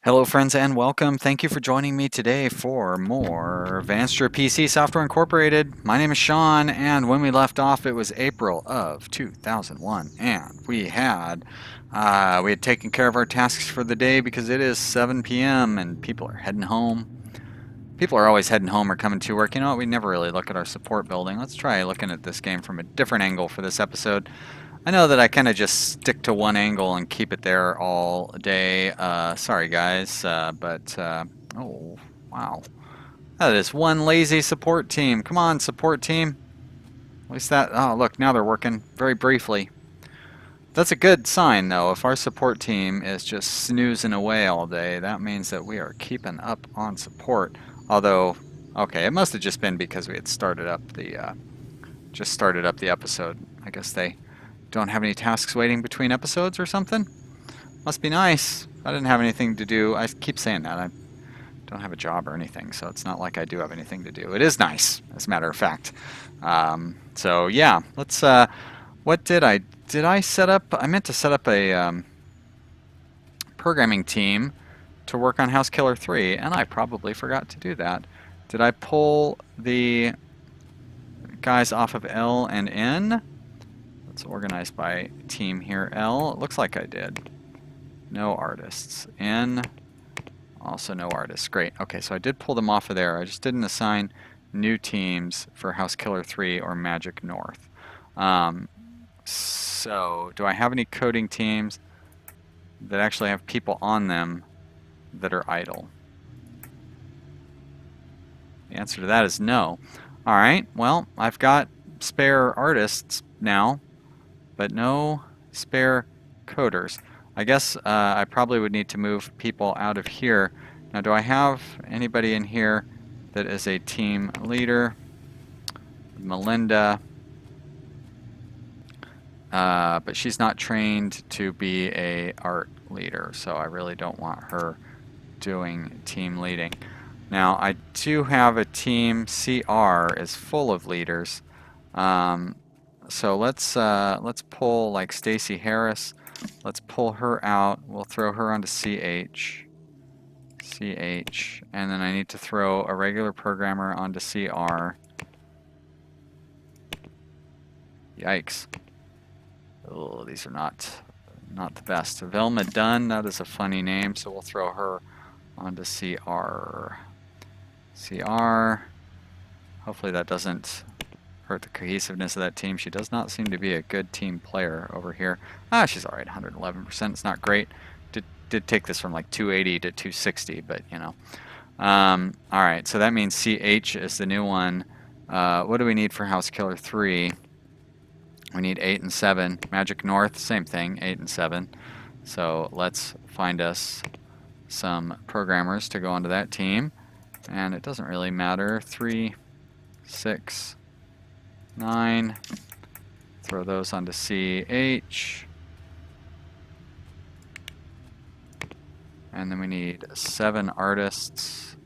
Hello friends and welcome. Thank you for joining me today for more Vanstra PC Software Incorporated. My name is Sean, and when we left off it was April of 2001, and we had taken care of our tasks for the day because it is 7 p.m. and people are heading home. People are always heading home or coming to work. You know what? We never really look at our support building. Let's try looking at this game from a different angle for this episode. I know that I kind of just stick to one angle and keep it there all day. Sorry guys, oh wow, that is one lazy support team. Come on, support team. At least that. Oh look, now they're working very briefly. That's a good sign though. If our support team is just snoozing away all day, that means that we are keeping up on support. Although, okay, it must have just been because we had started up the episode. I guess they don't have any tasks waiting between episodes or something. Must be nice. I didn't have anything to do. I keep saying that. I don't have a job or anything, so it's not like I do have anything to do. It is nice, as a matter of fact. So yeah, let's. What did I set up? I meant to set up a programming team to work on House Killer 3, and I probably forgot to do that. Did I pull the guys off of L and N? It's organized by team here. L, it looks like I did. No artists. N, also no artists. Great. Okay, so I did pull them off of there. I just didn't assign new teams for House Killer 3 or Magic North. So, do I have any coding teams that actually have people on them that are idle? The answer to that is no. Alright, well, I've got spare artists now, but no spare coders. I guess I probably would need to move people out of here. Now, do I have anybody in here that is a team leader? Melinda, but she's not trained to be a art leader, so I really don't want her doing team leading. Now, I do have a team. CR is full of leaders. So let's pull like Stacy Harris. Let's pull her out. We'll throw her onto CH. CH. And then I need to throw a regular programmer onto CR. Yikes. Oh, these are not the best. Velma Dunn, that is a funny name, so we'll throw her onto CR. CR. Hopefully that doesn't hurt the cohesiveness of that team. She does not seem to be a good team player over here. She's alright, 111%. It's not great. Did take this from like 280 to 260, but you know. Alright, so that means CH is the new one. What do we need for House Killer 3? We need 8 and 7. Magic North, same thing, 8 and 7. So let's find us some programmers to go onto that team. And it doesn't really matter. 3, 6, 9. Throw those onto CH. And then we need 7 artists.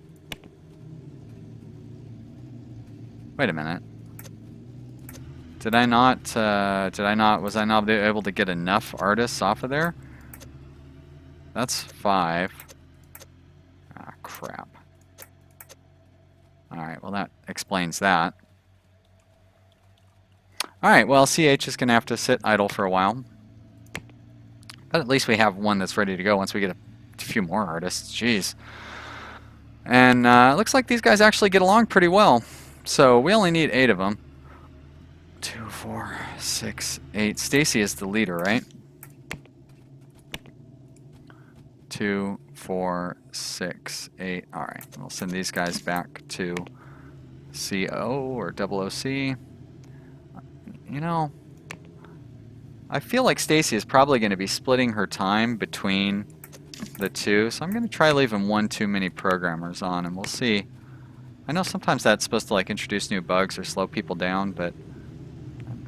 Wait a minute. Was I not able to get enough artists off of there? That's 5. Ah, crap. Alright, well that explains that. Alright, well CH is going to have to sit idle for a while. But at least we have one that's ready to go once we get a few more artists. Jeez. And it looks like these guys actually get along pretty well. So we only need 8 of them. 2, 4, 6, 8. Stacy is the leader, right? 2, 4, 6, 8. Alright, we'll send these guys back to CO or OOC. You know, I feel like Stacy is probably going to be splitting her time between the two, so I'm going to try leaving one too many programmers on, and we'll see. I know sometimes that's supposed to like introduce new bugs or slow people down, but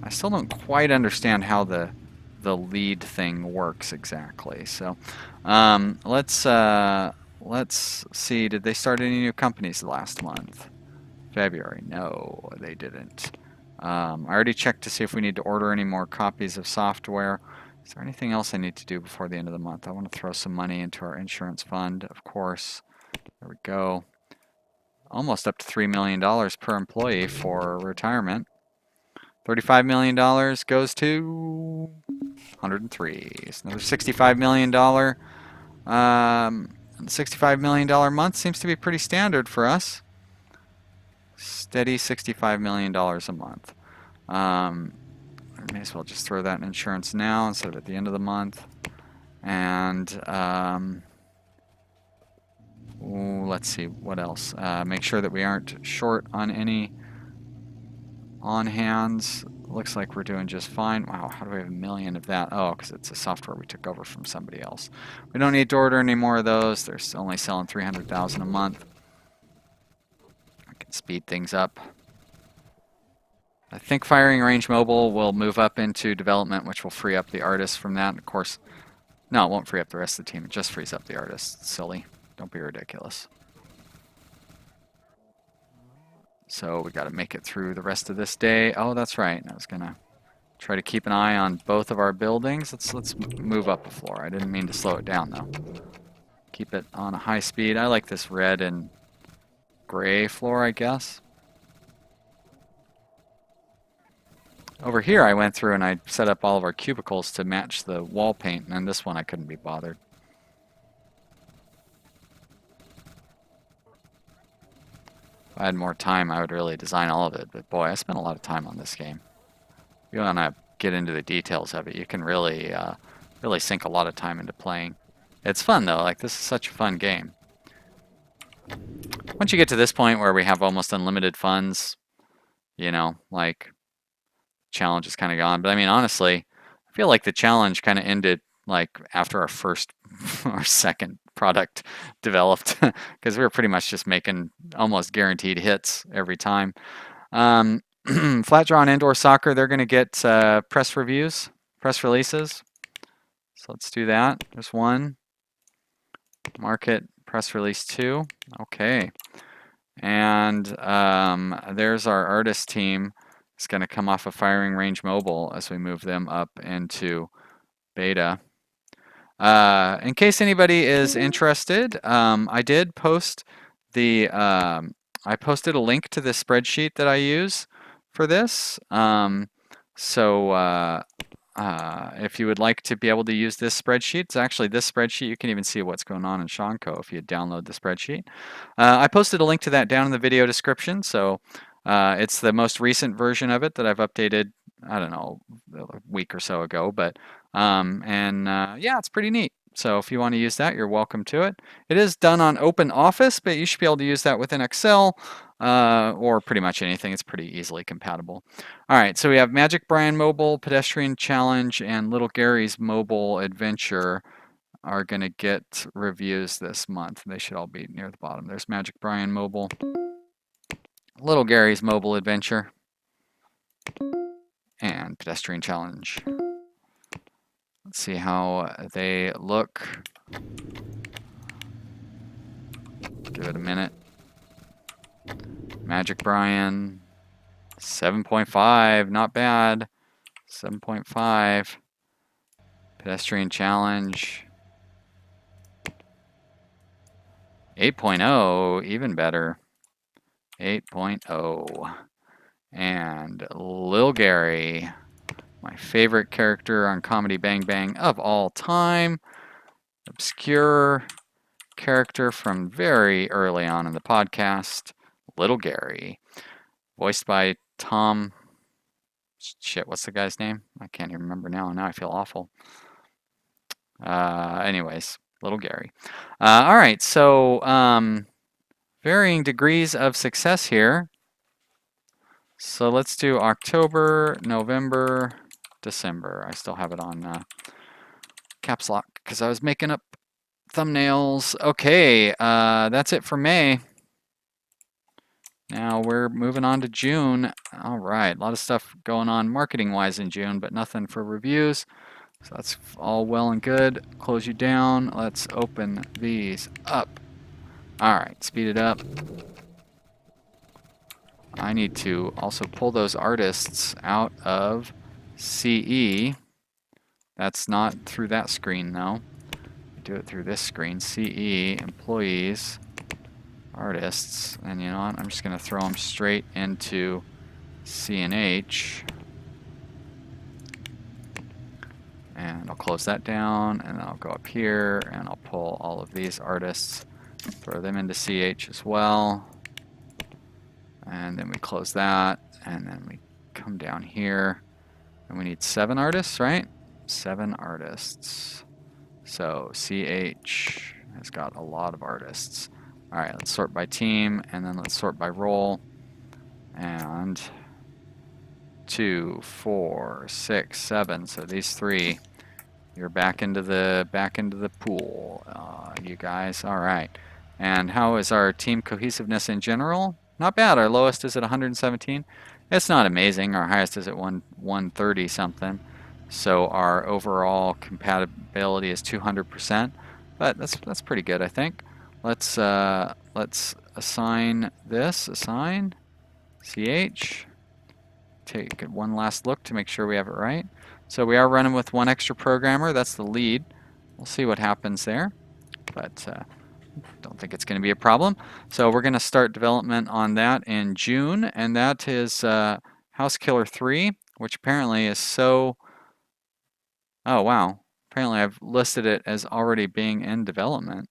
I still don't quite understand how the lead thing works exactly. So let's see. Did they start any new companies last month? February? No, they didn't. I already checked to see if we need to order any more copies of software. Is there anything else I need to do before the end of the month? I want to throw some money into our insurance fund, of course. There we go. Almost up to $3 million per employee for retirement. $35 million goes to 103. So another $65 million. $65 million month seems to be pretty standard for us. Steady $65 million a month. I may as well just throw that in insurance now instead of at the end of the month. And let's see, what else? Make sure that we aren't short on any on-hands. Looks like we're doing just fine. Wow, how do we have 1 million of that? Oh, because it's a software we took over from somebody else. We don't need to order any more of those. They're only selling 300,000 a month. I can speed things up. I think Firing Range Mobile will move up into development, which will free up the artists from that. Of course, no, it won't free up the rest of the team. It just frees up the artists. It's silly. Don't be ridiculous. So we got to make it through the rest of this day. Oh, that's right. I was going to try to keep an eye on both of our buildings. Let's move up a floor. I didn't mean to slow it down, though. Keep it on a high speed. I like this red and gray floor, I guess. Over here, I went through and I set up all of our cubicles to match the wall paint, and then this one I couldn't be bothered. If I had more time, I would really design all of it, but boy, I spent a lot of time on this game. If you want to get into the details of it, you can really, really sink a lot of time into playing. It's fun, though. Like, this is such a fun game. Once you get to this point where we have almost unlimited funds, you know, like, challenge is kind of gone. But I mean, honestly, I feel like the challenge kind of ended like after our first or second product developed, because we were pretty much just making almost guaranteed hits every time. Flat Draw and Indoor Soccer, they're going to get press reviews, press releases. So let's do that. There's one. Market press release 2. Okay. And there's our artist team. It's going to come off of Firing Range Mobile as we move them up into beta. In case anybody is interested, I did post the I posted a link to the spreadsheet that I use for this. If you would like to be able to use this spreadsheet, it's actually this spreadsheet. You can even see what's going on in Seanco if you download the spreadsheet. I posted a link to that down in the video description. So it's the most recent version of it that I've updated, I don't know, a week or so ago. But yeah, it's pretty neat. So if you want to use that, you're welcome to it. It is done on Open Office, but you should be able to use that within Excel or pretty much anything. It's pretty easily compatible. All right, so we have Magic Brian Mobile, Pedestrian Challenge, and Little Gary's Mobile Adventure are going to get reviews this month. They should all be near the bottom. There's Magic Brian Mobile, Little Gary's Mobile Adventure, and Pedestrian Challenge. Let's see how they look. Give it a minute. Magic Brian, 7.5, not bad. 7.5. Pedestrian Challenge, 8.0, even better. 8.0. And Lil Gary, my favorite character on Comedy Bang Bang of all time. Obscure character from very early on in the podcast. Little Gary. Voiced by Tom... Shit, what's the guy's name? I can't even remember now. Now I feel awful. Anyways, Little Gary. All right, so varying degrees of success here. So let's do October, November, December. I still have it on caps lock because I was making up thumbnails. Okay, that's it for May. Now we're moving on to June. All right, a lot of stuff going on marketing-wise in June, but nothing for reviews. So that's all well and good. Close you down. Let's open these up. All right, speed it up. I need to also pull those artists out of CE That's not through that screen, though. Do it through this screen. CE, employees, artists, and you know what? I'm just going to throw them straight into C&H. And I'll close that down, and then I'll go up here, and I'll pull all of these artists, throw them into CH as well. And then we close that, and then we come down here, and we need 7 artists, right? 7 artists. So CH has got a lot of artists. All right, let's sort by team, and then let's sort by role. And 2, 4, 6, 7. So these 3, you're back into the pool, you guys. All right. And how is our team cohesiveness in general? Not bad. Our lowest is at 117. It's not amazing. Our highest is at 130 something. So our overall compatibility is 200%, but that's pretty good, I think. Let's assign this. Assign CH. Take one last look to make sure we have it right. So we are running with 1 extra programmer. That's the lead. We'll see what happens there, but don't think it's going to be a problem. So we're going to start development on that in June, and that is House Killer 3, which apparently is so... Oh, wow. Apparently I've listed it as already being in development.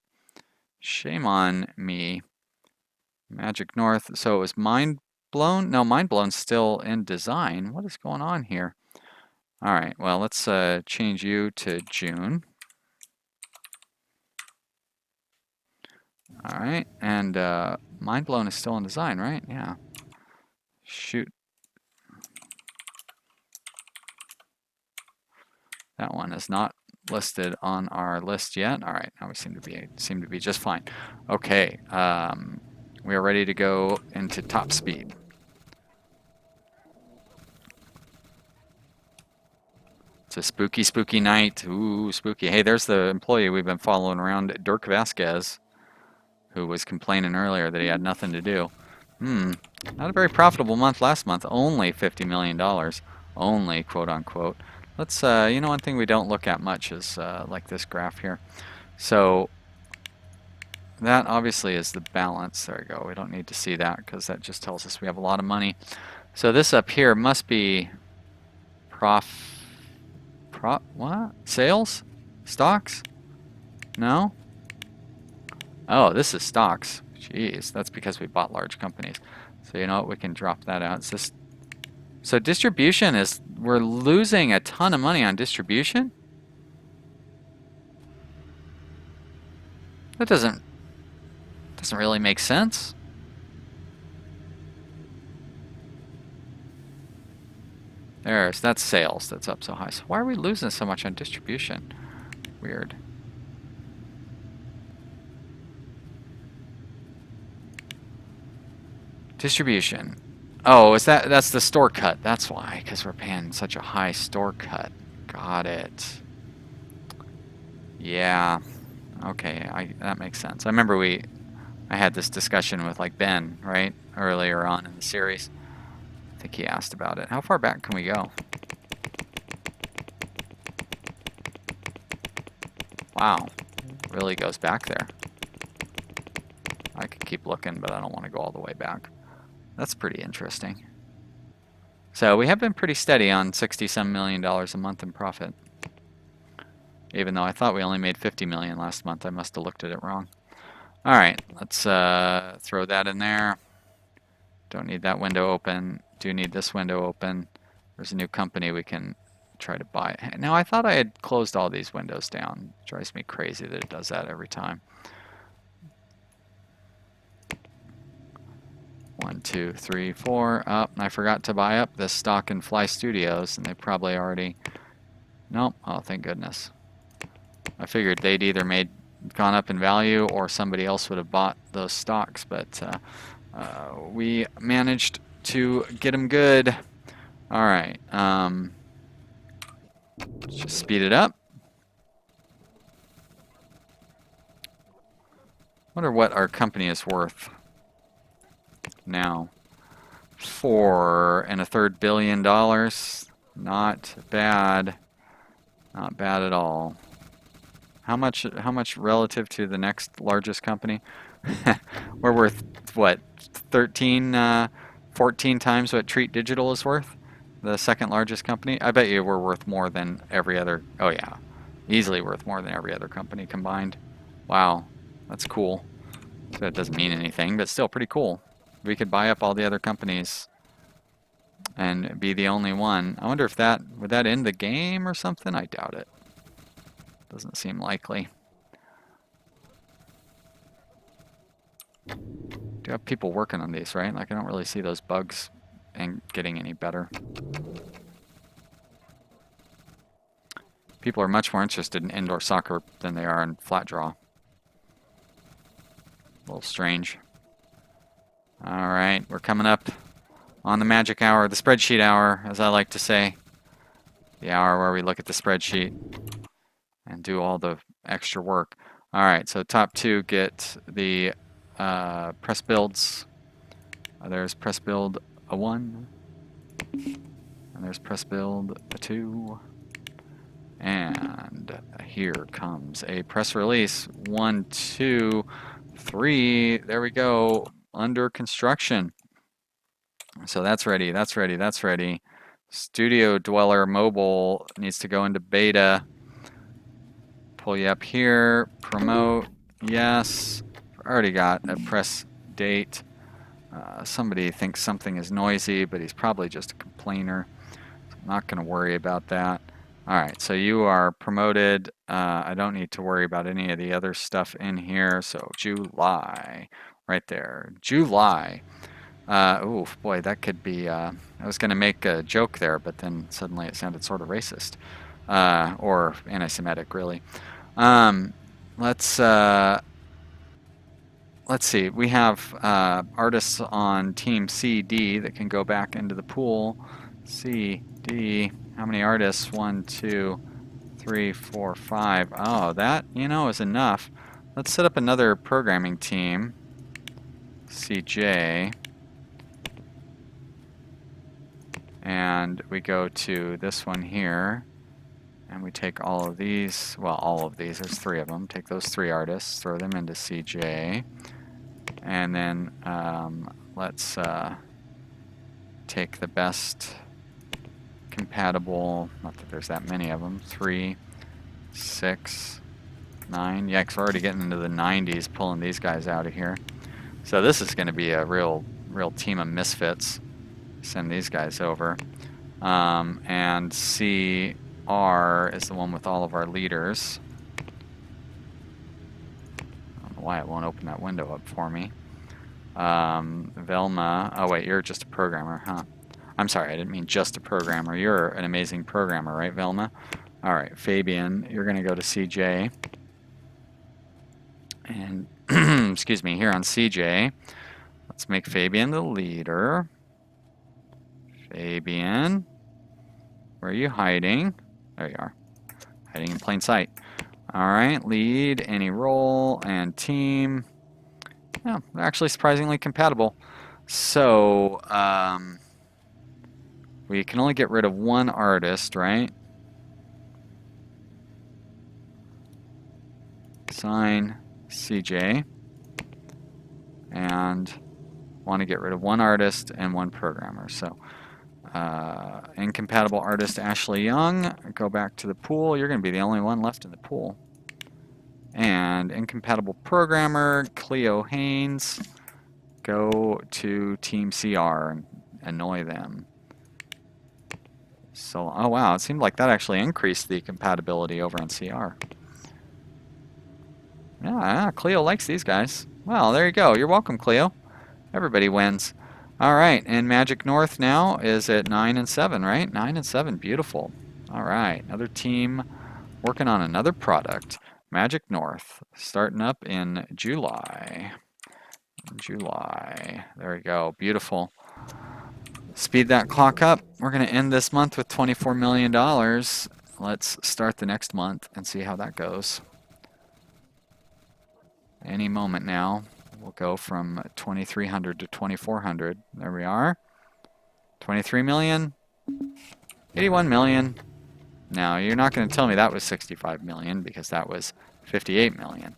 Shame on me. Magic North. So it was Mind Blown? No, Mind Blown's still in design. What is going on here? All right, well, let's change you to June. All right, and Mind Blown is still in design, right? Yeah. Shoot. That one is not listed on our list yet. All right, now we seem to be just fine. Okay, we are ready to go into top speed. It's a spooky, spooky night. Ooh, spooky. Hey, there's the employee we've been following around, Dirk Vasquez, who was complaining earlier that he had nothing to do. Not a very profitable month last month. Only $50 million. Only, quote unquote. Let's, you know, one thing we don't look at much is like this graph here. So that obviously is the balance. There we go. We don't need to see that because that just tells us we have a lot of money. So this up here must be what? Sales? Stocks? No? Oh, this is stocks. Jeez, that's because we bought large companies. So you know what? We can drop that out. It's just... So distribution is... We're losing a ton of money on distribution? That doesn't really make sense. That's sales that's up so high. So why are we losing so much on distribution? Weird. Distribution. Oh, that's the store cut. That's why, because we're paying such a high store cut. Got it. Yeah. Okay, that makes sense. I remember I had this discussion with like Ben, right? Earlier on in the series. I think he asked about it. How far back can we go? Wow. Really goes back there. I could keep looking, but I don't want to go all the way back. That's pretty interesting. So we have been pretty steady on $60-some million a month in profit. Even though I thought we only made $50 million last month, I must have looked at it wrong. All right, let's throw that in there. Don't need that window open. Do need this window open. There's a new company we can try to buy. Now I thought I had closed all these windows down. It drives me crazy that it does that every time. 1, 2, 3, 4. Oh, I forgot to buy up this stock in Fly Studios, and they probably already... Nope. Oh, thank goodness. I figured they'd either gone up in value or somebody else would have bought those stocks, but we managed to get them good. All right. Let's just speed it up. Wonder what our company is worth now. $4.33 billion. Not bad. Not bad at all. How much relative to the next largest company? We're worth what, 13, 14 times what Treat Digital is worth? The second largest company? I bet you we're worth more than every other. Oh yeah, easily worth more than every other company combined. Wow, that's cool. So it doesn't mean anything, but still pretty cool. We could buy up all the other companies and be the only one. I wonder if would that end the game or something? I doubt it. Doesn't seem likely. Do have people working on these, right? Like I don't really see those bugs and getting any better. People are much more interested in indoor soccer than they are in flat draw. A little strange. All right, we're coming up on the magic hour, the spreadsheet hour, as I like to say. The hour where we look at the spreadsheet and do all the extra work. All right, so top two get the press builds. There's press build a 1, and there's press build a 2, and here comes a press release 1, 2, 3. There we go, under construction. So that's ready, that's ready, that's ready. Studio Dweller Mobile needs to go into beta. Pull you up here, promote, yes. Already got a press date. Somebody thinks something is noisy, but he's probably just a complainer. So I'm not going to worry about that. All right, so you are promoted. I don't need to worry about any of the other stuff in here. So July, right there, July. Oh boy, that could be, I was going to make a joke there, but then suddenly it sounded sort of racist. Or anti-Semitic, really. Let's see, we have artists on team CD that can go back into the pool. CD, how many artists? 1, 2, 3, 4, 5. Oh, that, you know, is enough. Let's set up another programming team. CJ. And we go to this one here. And we take all of these, well, all of these, there's 3 of them. Take those 3 artists, throw them into CJ. And then let's take the best compatible, not that there's that many of them, 3, 6, 9. Yeah, because we're already getting into the 90s pulling these guys out of here. So this is going to be a real team of misfits. Send these guys over. And CR is the one with all of our leaders. Why it won't open that window up for me. Velma, oh wait, you're just a programmer, huh? I'm sorry, I didn't mean just a programmer. You're an amazing programmer, right, Velma? All right, Fabian, you're going to go to CJ. And, excuse me, here on CJ, let's make Fabian the leader. Fabian, where are you hiding? There you are, hiding in plain sight. All right, lead, any role, and team. Yeah, they're actually surprisingly compatible. So, we can only get rid of 1 artist, right? Assign CJ. And want to get rid of 1 artist and 1 programmer. So, incompatible artist Ashley Young, go back to the pool. You're going to be the only one left in the pool. And incompatible programmer Cleo Haynes, go to Team CR and annoy them. So, oh wow, it seemed like that actually increased the compatibility over on CR. Yeah, Cleo likes these guys. Well, there you go. You're welcome, Cleo. Everybody wins. All right, and Magic North now is at 9 and 7, right? 9 and 7, beautiful. All right, another team working on another product. Magic North, starting up in July. There we go, beautiful. Speed that clock up. We're going to end this month with $24 million. Let's start the next month and see how that goes. Any moment now, we'll go from 2,300 to 2,400. There we are. 23 million, 81 million. Now, you're not going to tell me that was 65 million because that was 58 million.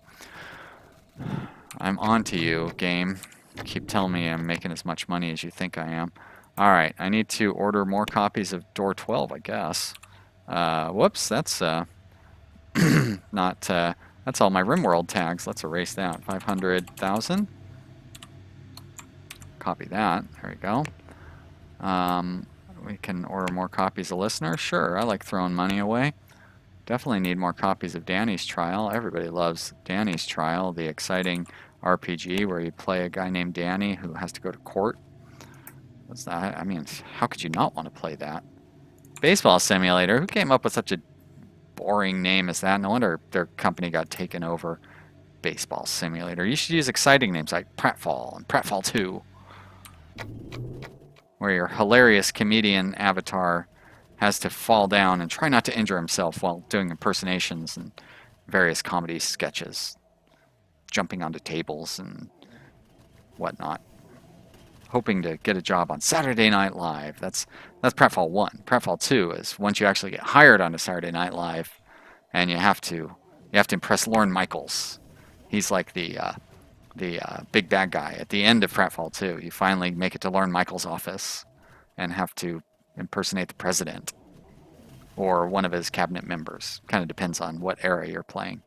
I'm on to you, game. Keep telling me I'm making as much money as you think I am. Alright, I need to order more copies of Door 12, I guess. Whoops, that's not, that's all my RimWorld tags. Let's erase that. 500,000. Copy that. There we go. We can order more copies of Listener. Sure, I like throwing money away. Definitely need more copies of Danny's Trial. Everybody loves Danny's Trial, the exciting RPG where you play a guy named Danny who has to go to court. What's that? I mean, how could you not want to play that? Baseball Simulator. Who came up with such a boring name as that? No wonder their company got taken over. Baseball Simulator. You should use exciting names like Pratfall and Pratfall 2. Where your hilarious comedian avatar has to fall down and try not to injure himself while doing impersonations and various comedy sketches. Jumping onto tables and whatnot. Hoping to get a job on Saturday Night Live. That's Pratfall 1. Pratfall 2 is once you actually get hired onto Saturday Night Live and you have to impress Lorne Michaels. He's like the big bad guy at the end of Pratfall 2. You finally make it to Lorne Michaels' office and have to impersonate the president or one of his cabinet members. Kind of depends on what era you're playing,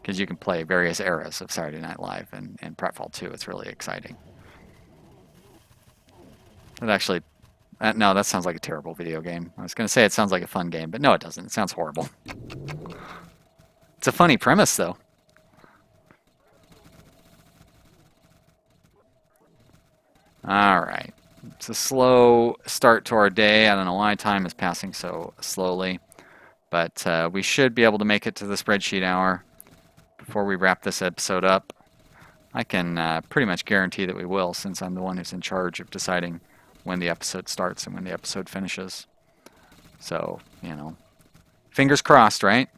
because you can play various eras of Saturday Night Live and Pratfall 2. It's really exciting. It actually, no, that sounds like a terrible video game. I was going to say it sounds like a fun game, but no, it doesn't. It sounds horrible. It's a funny premise, though. All right. It's a slow start to our day. I don't know why time is passing so slowly, but we should be able to make it to the spreadsheet hour before we wrap this episode up. I can pretty much guarantee that we will, since I'm the one who's in charge of deciding when the episode starts and when the episode finishes. So, you know, fingers crossed, right?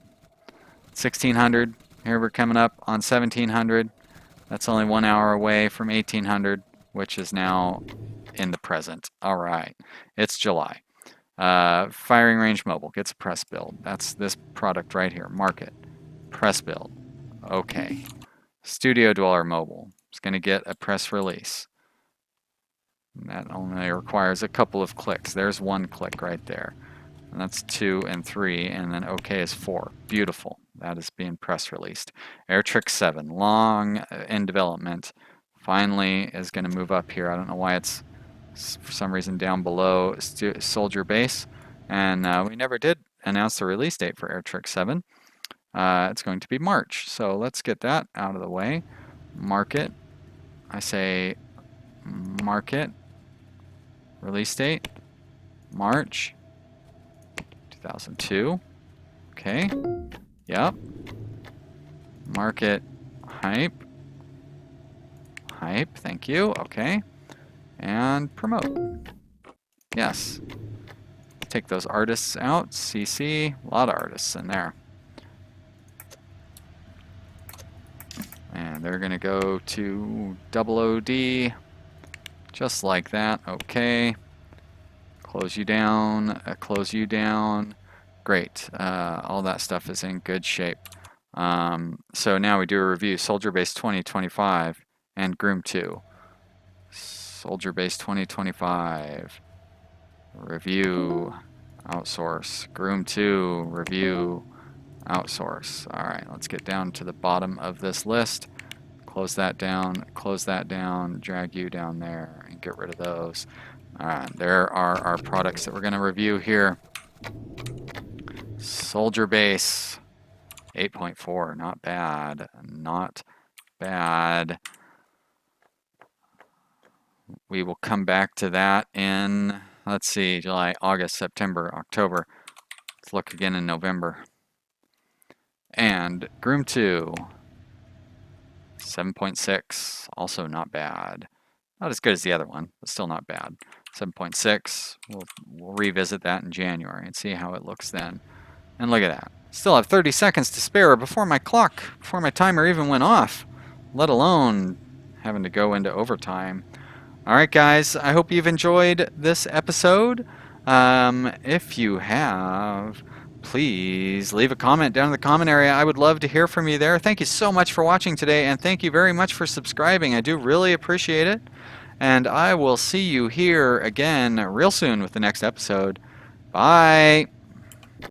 1600. Here we're coming up on 1700. That's only 1 hour away from 1800, which is now in the present. All right, it's July. Firing Range Mobile gets a press build. That's this product right here. Market. Press build. Okay. Studio Dweller Mobile is going to get a press release. That only requires a couple of clicks. There's one click right there. And that's 2 and 3, and then OK is 4. Beautiful. That is being press released. Airtrick 7, long in development, finally is going to move up here. I don't know why it's for some reason down below Soldier Base. And we never did announce the release date for Airtrick 7. It's going to be March. So let's get that out of the way. Market. I say market. Release date. March 2002. Okay. Yep. Market hype. Hype. Thank you. Okay. And promote. Yes. Take those artists out. CC. A lot of artists in there. And they're going to go to OOD. Just like that. Okay. Close you down. Close you down. Great. All that stuff is in good shape. So now we do a review. Soldier Base 2025 and Groom 2. Soldier Base 2025. Review. Outsource. Groom 2. Review. Outsource. Alright, let's get down to the bottom of this list. Close that down, drag you down there, and get rid of those. Alright, there are our products that we're going to review here. Soldier Base 8.4, not bad, not bad. We will come back to that in, let's see, July, August, September, October. Let's look again in November. And Groom 2, 7.6, also not bad. Not as good as the other one, but still not bad. 7.6, we'll revisit that in January and see how it looks then. And look at that. Still have 30 seconds to spare before my timer even went off, let alone having to go into overtime. All right, guys, I hope you've enjoyed this episode. If you have, please leave a comment down in the comment area. I would love to hear from you there. Thank you so much for watching today, and thank you very much for subscribing. I do really appreciate it. And I will see you here again real soon with the next episode. Bye.